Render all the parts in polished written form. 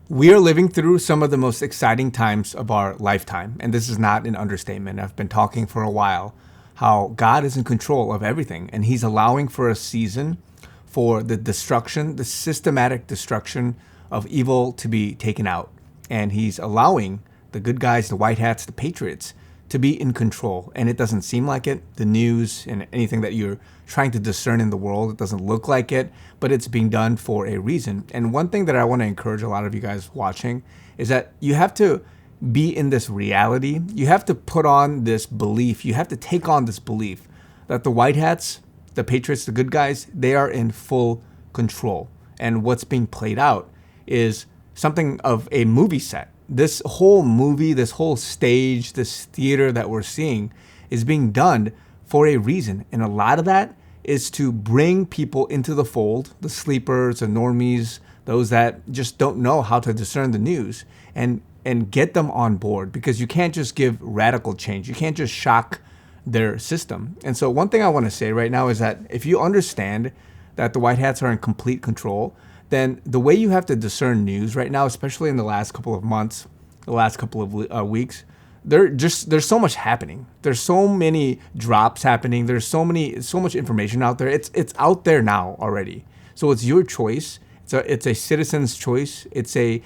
We are living through some of the most exciting times of our lifetime, and this is not an understatement. I've been talking for a while how God is in control of everything, and He's allowing for a season for the destruction, the systematic destruction of evil to be taken out. And He's allowing the good guys, the white hats, the patriots to be in control. And it doesn't seem like it. The news and anything that you're trying to discern in the world, it doesn't look like it, but it's being done for a reason. And one thing that I want to encourage a lot of you guys watching is that you have to be in this reality. You have to put on this belief. You have to take on this belief that the white hats, the patriots, the good guys, they are in full control. And what's being played out is something of a movie set. This whole movie, this whole stage, this theater that we're seeing is being done for a reason. And a lot of that is to bring people into the fold, the sleepers, the normies, those that just don't know how to discern the news, and get them on board, because you can't just give radical change. You can't just shock their system. And so one thing I want to say right now is that if you understand that the white hats are in complete control, then the way you have to discern news right now, especially in the last couple of months, the last couple of weeks, there's so much happening. There's so many drops happening. There's so much information out there. It's out there now already. So it's your choice. It's a citizen's choice. It's a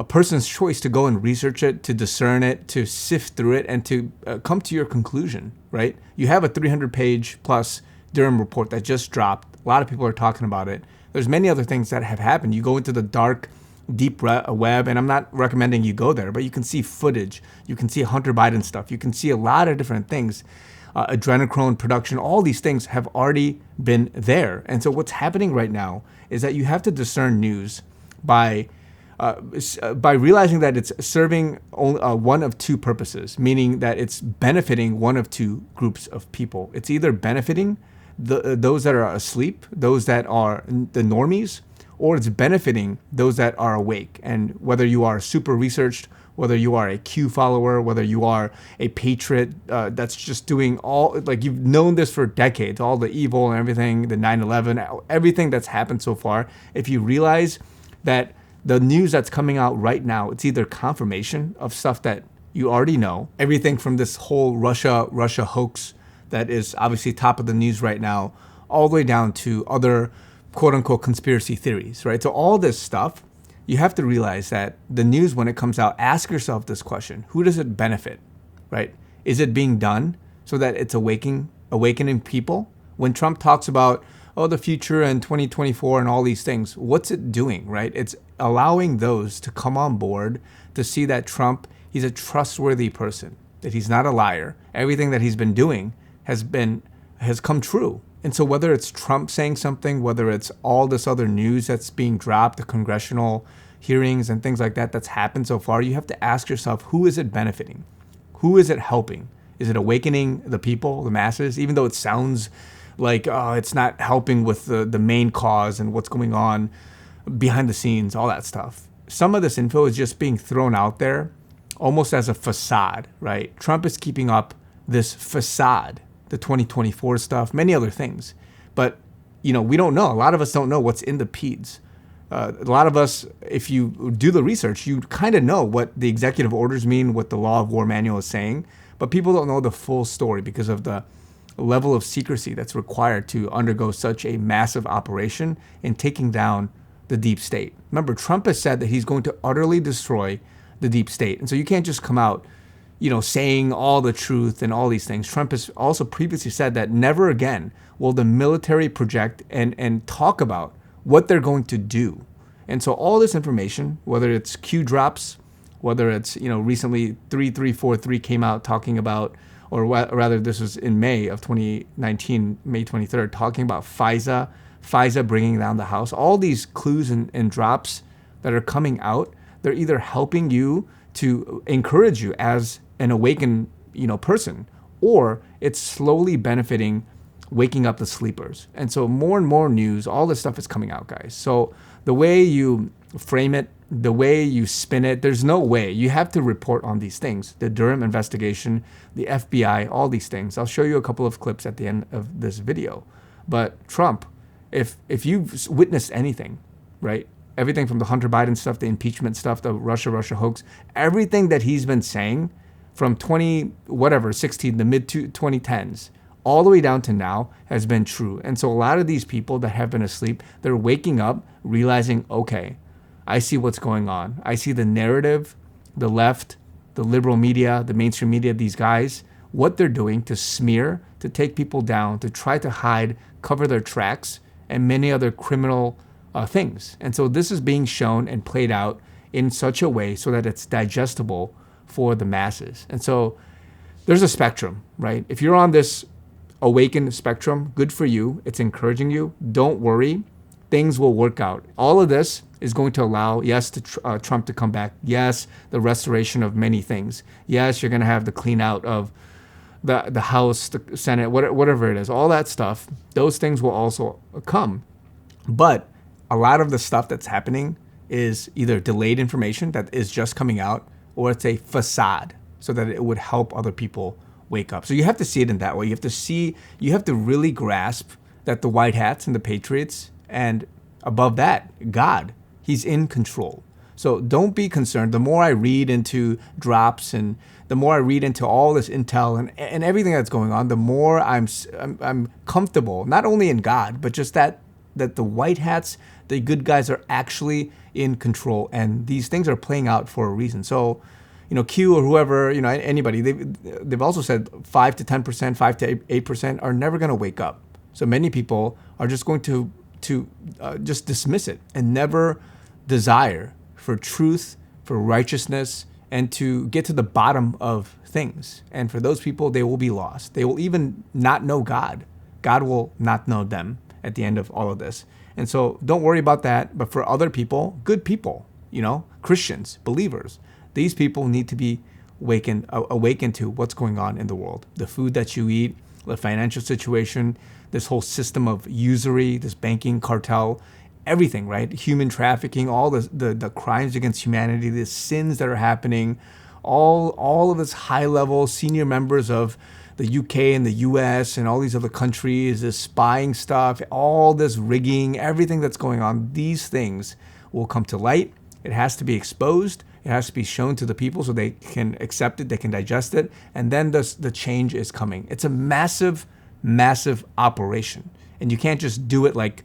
person's choice to go and research it, to discern it, to sift through it, and to come to your conclusion, right? You have a 300-page plus Durham report that just dropped. A lot of people are talking about it. There's many other things that have happened. You go into the dark, deep web, and I'm not recommending you go there, but you can see footage. You can see Hunter Biden stuff. You can see a lot of different things. Adrenochrome production, all these things have already been there. And so what's happening right now is that you have to discern news by realizing that it's serving one of two purposes, meaning that it's benefiting one of two groups of people. It's either benefiting those that are asleep, those that are the normies, or it's benefiting those that are awake. And whether you are super researched, whether you are a Q follower, whether you are a patriot that's just doing all, like you've known this for decades, all the evil and everything, the 9/11, everything that's happened so far, if you realize that the news that's coming out right now, it's either confirmation of stuff that you already know, everything from this whole Russia hoax that is obviously top of the news right now, all the way down to other quote unquote conspiracy theories, right? So all this stuff, you have to realize that the news, when it comes out, ask yourself this question: who does it benefit, right? Is it being done so that it's awakening people? When Trump talks about, oh, the future and 2024 and all these things, what's it doing, right? It's allowing those to come on board to see that Trump, he's a trustworthy person, that he's not a liar. Everything that he's been doing has come true. And so whether it's Trump saying something, whether it's all this other news that's being dropped, the congressional hearings and things like that that's happened so far, you have to ask yourself, who is it benefiting? Who is it helping? Is it awakening the people, the masses? Even though it sounds like it's not helping with the main cause and what's going on behind the scenes, all that stuff. Some of this info is just being thrown out there almost as a facade, right? Trump is keeping up this facade, the 2024 stuff, many other things. But, we don't know. A lot of us don't know what's in the peds. A lot of us, if you do the research, you kind of know what the executive orders mean, what the law of war manual is saying, but people don't know the full story because of the level of secrecy that's required to undergo such a massive operation in taking down the deep state. Remember, Trump has said that he's going to utterly destroy the deep state. And so you can't just come out, saying all the truth and all these things. Trump has also previously said that never again will the military project and talk about what they're going to do. And so all this information, whether it's Q drops, whether it's, recently 3343 came out talking about, or rather this was in May of 2019, May 23rd, talking about FISA bringing down the House. All these clues and drops that are coming out, they're either helping you to encourage you as an awakened, person, or it's slowly benefiting waking up the sleepers. And so more and more news, all this stuff is coming out, guys. So the way you frame it, the way you spin it, there's no way. You have to report on these things. The Durham investigation, the FBI, all these things. I'll show you a couple of clips at the end of this video. But Trump, if you've witnessed anything, right, everything from the Hunter Biden stuff, the impeachment stuff, the Russia hoax, everything that he's been saying from 16, the mid 2010s, all the way down to now has been true. And so a lot of these people that have been asleep, they're waking up, realizing, okay, I see what's going on. I see the narrative, the left, the liberal media, the mainstream media, these guys, what they're doing to smear, to take people down, to try to hide, cover their tracks, and many other criminal things. And so this is being shown and played out in such a way so that it's digestible for the masses. And so there's a spectrum, right? If you're on this awakened spectrum, good for you. It's encouraging you. Don't worry. Things will work out. All of this is going to allow, yes, to Trump to come back. Yes, the restoration of many things. Yes, you're going to have the clean out of the House, the Senate, whatever it is. All that stuff, those things will also come. But a lot of the stuff that's happening is either delayed information that is just coming out, or it's a facade so that it would help other people wake up. So you have to see it in that way. You have to really grasp that the white hats and the patriots, and above that, God, he's in control. So don't be concerned. The more I read into drops and the more I read into all this intel and everything that's going on, the more I'm comfortable, not only in God, but just that the white hats, the good guys, are actually in control, and these things are playing out for a reason. So, Q or whoever, anybody, they've also said 5 to 10%, 5 to 8% are never going to wake up. So many people are just going to just dismiss it and never desire for truth, for righteousness, and to get to the bottom of things. And for those people, they will be lost. They will even not know God. God will not know them at the end of all of this. And so don't worry about that. But for other people, good people, Christians, believers, these people need to be awakened to what's going on in the world. The food that you eat, the financial situation, this whole system of usury, this banking cartel, everything, right? Human trafficking, all the crimes against humanity, the sins that are happening, all of this high-level senior members of the UK and the US and all these other countries, this spying stuff, all this rigging, everything that's going on, these things will come to light. It has to be exposed. It has to be shown to the people so they can accept it, they can digest it, and then the change is coming. It's a massive, massive operation. And you can't just do it like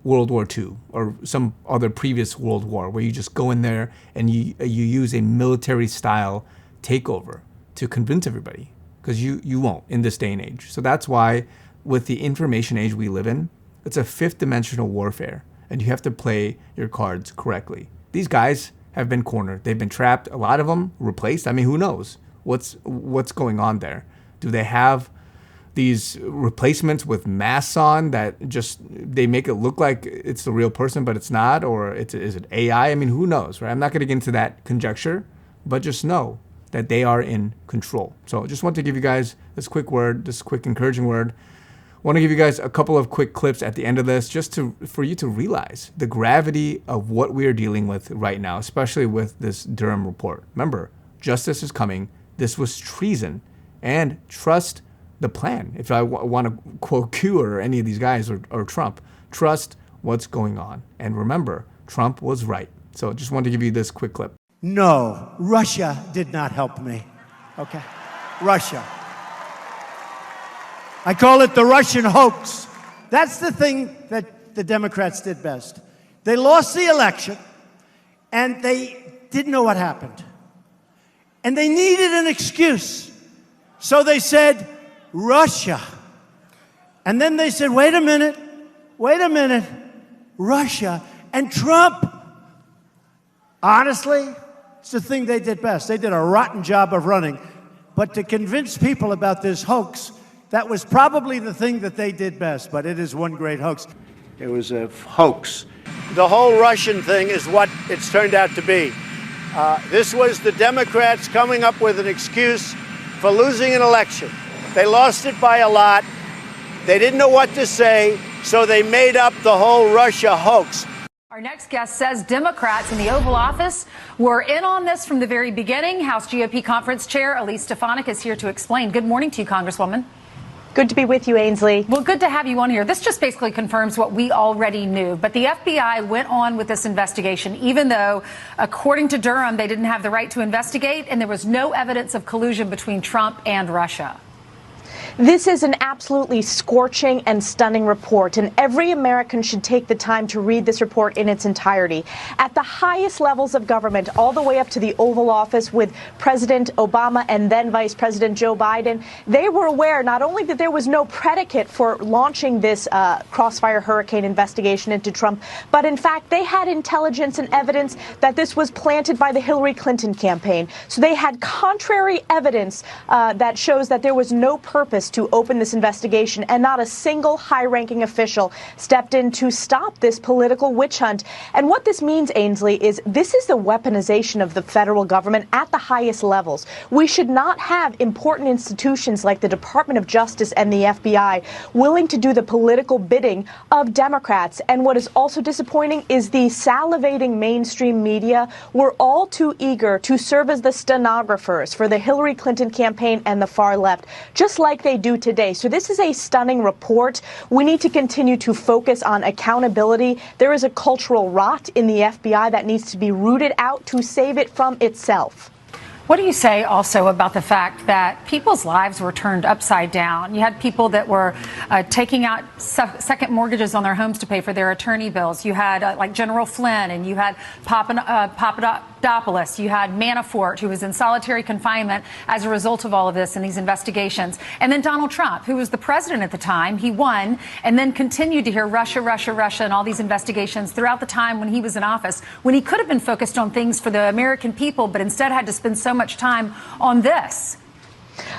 World War II or some other previous World War where you just go in there and you use a military-style takeover to convince everybody, because you won't in this day and age. So that's why with the information age we live in, it's a fifth dimensional warfare, and you have to play your cards correctly. These guys have been cornered. They've been trapped. A lot of them replaced. I mean, who knows what's going on there? Do they have these replacements with masks on that just they make it look like it's the real person, but it's not? Or is it AI? I mean, who knows, right? I'm not going to get into that conjecture, but just know that they are in control. So just want to give you guys this quick encouraging word. I want to give you guys a couple of quick clips at the end of this just for you to realize the gravity of what we are dealing with right now, especially with this Durham report. Remember, justice is coming. This was treason, and trust the plan. If I want to quote Q or any of these guys or Trump, trust what's going on. And remember, Trump was right. So just wanted to give you this quick clip. No, Russia did not help me. Okay? Russia. I call it the Russian hoax. That's the thing that the Democrats did best. They lost the election, and they didn't know what happened. And they needed an excuse. So they said, Russia. And then they said, wait a minute, Russia. And Trump, honestly, it's the thing they did best. They did a rotten job of running. But to convince people about this hoax, that was probably the thing that they did best, but it is one great hoax. It was a hoax. The whole Russian thing is what it's turned out to be. This was the Democrats coming up with an excuse for losing an election. They lost it by a lot. They didn't know what to say, so they made up the whole Russia hoax. Our next guest says Democrats in the Oval Office were in on this from the very beginning. House GOP Conference Chair Elise Stefanik is here to explain. Good morning to you, Congresswoman. Good to be with you, Ainsley. Well, good to have you on here. This just basically confirms what we already knew. But the FBI went on with this investigation, even though, according to Durham, they didn't have the right to investigate, and there was no evidence of collusion between Trump and Russia. This is an absolutely scorching and stunning report, and every American should take the time to read this report in its entirety. At the highest levels of government, all the way up to the Oval Office with President Obama and then Vice President Joe Biden, they were aware not only that there was no predicate for launching this crossfire hurricane investigation into Trump, but in fact they had intelligence and evidence that this was planted by the Hillary Clinton campaign. So they had contrary evidence that shows that there was no purpose to open this investigation, and not a single high-ranking official stepped in to stop this political witch hunt. And what this means, Ainsley, is this is the weaponization of the federal government at the highest levels. We should not have important institutions like the Department of Justice and the FBI willing to do the political bidding of Democrats. And what is also disappointing is the salivating mainstream media were all too eager to serve as the stenographers for the Hillary Clinton campaign and the far left, just like they do today. So this is a stunning report. We need to continue to focus on accountability. There is a cultural rot in the FBI that needs to be rooted out to save it from itself. What do you say also about the fact that people's lives were turned upside down? You had people that were taking out second mortgages on their homes to pay for their attorney bills. You had like General Flynn, and you had Papadopoulos. You had Manafort, who was in solitary confinement as a result of all of this and these investigations. And then Donald Trump, who was the president at the time. He won and then continued to hear Russia, Russia, Russia, and all these investigations throughout the time when he was in office, when he could have been focused on things for the American people, but instead had to spend so much time on this.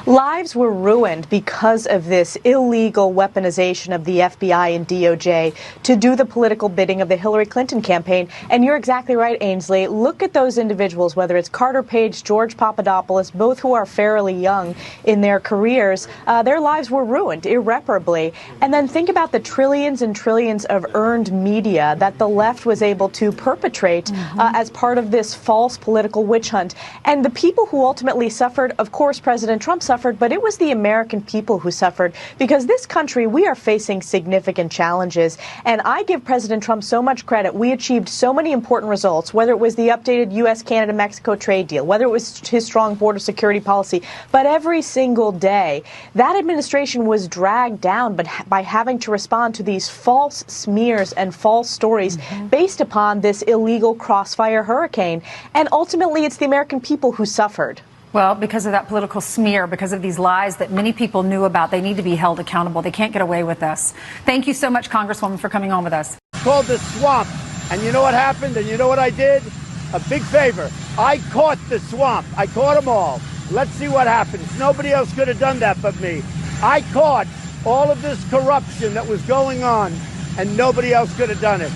Lives were ruined because of this illegal weaponization of the FBI and DOJ to do the political bidding of the Hillary Clinton campaign. And you're exactly right, Ainsley. Look at those individuals, whether it's Carter Page, George Papadopoulos, both who are fairly young in their careers. Their lives were ruined irreparably. And then think about the trillions and trillions of earned media that the left was able to perpetrate as part of this false political witch hunt. And the people who ultimately suffered, of course, President Trump suffered, but it was the American people who suffered, because this country, we are facing significant challenges. And I give President Trump so much credit. We achieved so many important results, whether it was the updated U.S., Canada, Mexico trade deal, whether it was his strong border security policy. But every single day, that administration was dragged down by having to respond to these false smears and false stories based upon this illegal crossfire hurricane. And ultimately, it's the American people who suffered. Well, because of that political smear, because of these lies that many people knew about, they need to be held accountable. They can't get away with this. Thank you so much, Congresswoman, for coming on with us. It's called the swamp. And you know what happened? And you know what I did? A big favor. I caught the swamp. I caught them all. Let's see what happens. Nobody else could have done that but me. I caught all of this corruption that was going on, and nobody else could have done it.